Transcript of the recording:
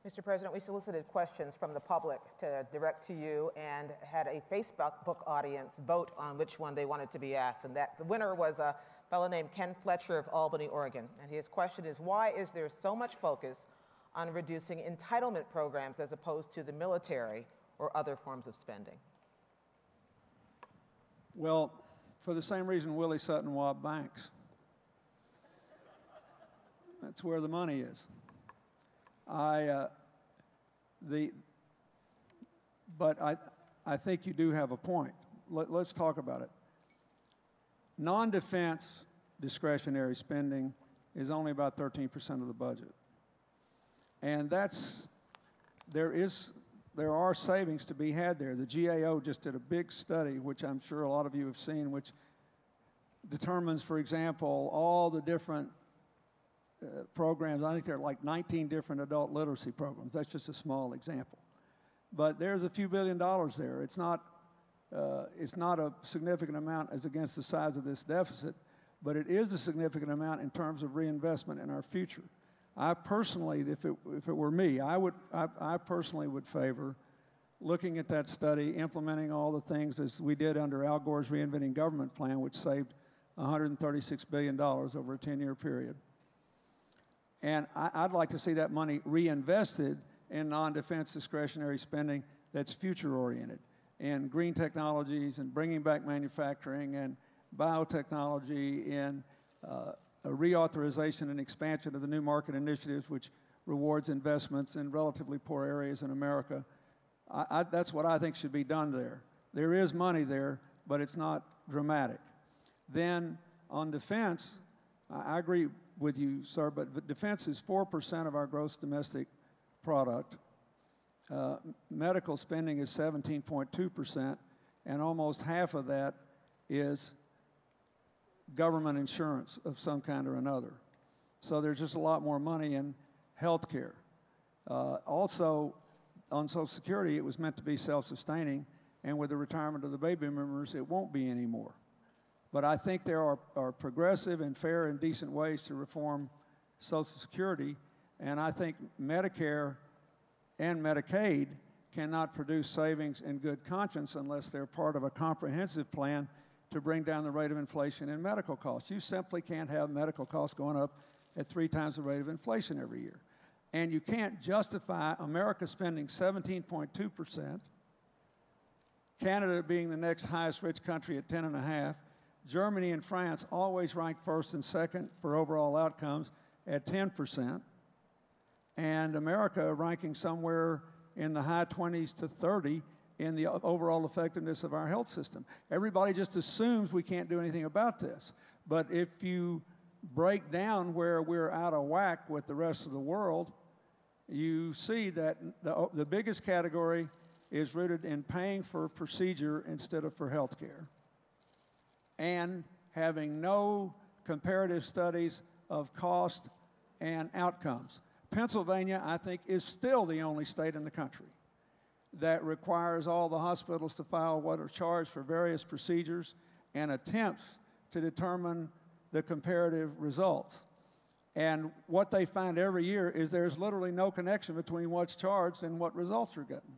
Mr. President, we solicited questions from the public to direct to you and had a Facebook audience vote on which one they wanted to be asked. And the winner was a fellow named Ken Fletcher of Albany, Oregon. And his question is, why is there so much focus on reducing entitlement programs as opposed to the military or other forms of spending? Well, for the same reason Willie Sutton robbed banks. That's where the money is. But I think you do have a point. Let's talk about it. Non-defense discretionary spending is only about 13% of the budget. And there are savings to be had there. The GAO just did a big study, which I'm sure a lot of you have seen, which determines, for example, all the different programs. I think there are like 19 different adult literacy programs. That's just a small example. But there's a few $billion there. It's not a significant amount as against the size of this deficit, but it is a significant amount in terms of reinvestment in our future. I personally, if it were me, I personally would favor looking at that study, implementing all the things as we did under Al Gore's Reinventing Government plan, which saved $136 billion over a 10-year period. And I'd like to see that money reinvested in non-defense discretionary spending that's future-oriented, in green technologies and bringing back manufacturing and biotechnology, in a reauthorization and expansion of the new market initiatives, which rewards investments in relatively poor areas in America. That's what I think should be done there. There is money there, but it's not dramatic. Then on defense, I agree with you, sir, but defense is 4% of our gross domestic product. Medical spending is 17.2%, and almost half of that is government insurance of some kind or another. So there's just a lot more money in health care. Also, on Social Security, it was meant to be self-sustaining, and with the retirement of the baby boomers, it won't be anymore. But I think there are progressive and fair and decent ways to reform Social Security, and I think Medicare and Medicaid cannot produce savings in good conscience unless they're part of a comprehensive plan to bring down the rate of inflation in medical costs. You simply can't have medical costs going up at 3 times the rate of inflation every year. And you can't justify America spending 17.2%, Canada being the next highest rich country at 10.5%, Germany and France always ranked first and second for overall outcomes at 10%, and America ranking somewhere in the high 20s to 30 in the overall effectiveness of our health system. Everybody just assumes we can't do anything about this. But if you break down where we're out of whack with the rest of the world, you see that the biggest category is rooted in paying for a procedure instead of for health care, and having no comparative studies of cost and outcomes. Pennsylvania, I think, is still the only state in the country that requires all the hospitals to file what are charged for various procedures and attempts to determine the comparative results. And what they find every year is there's literally no connection between what's charged and what results are getting.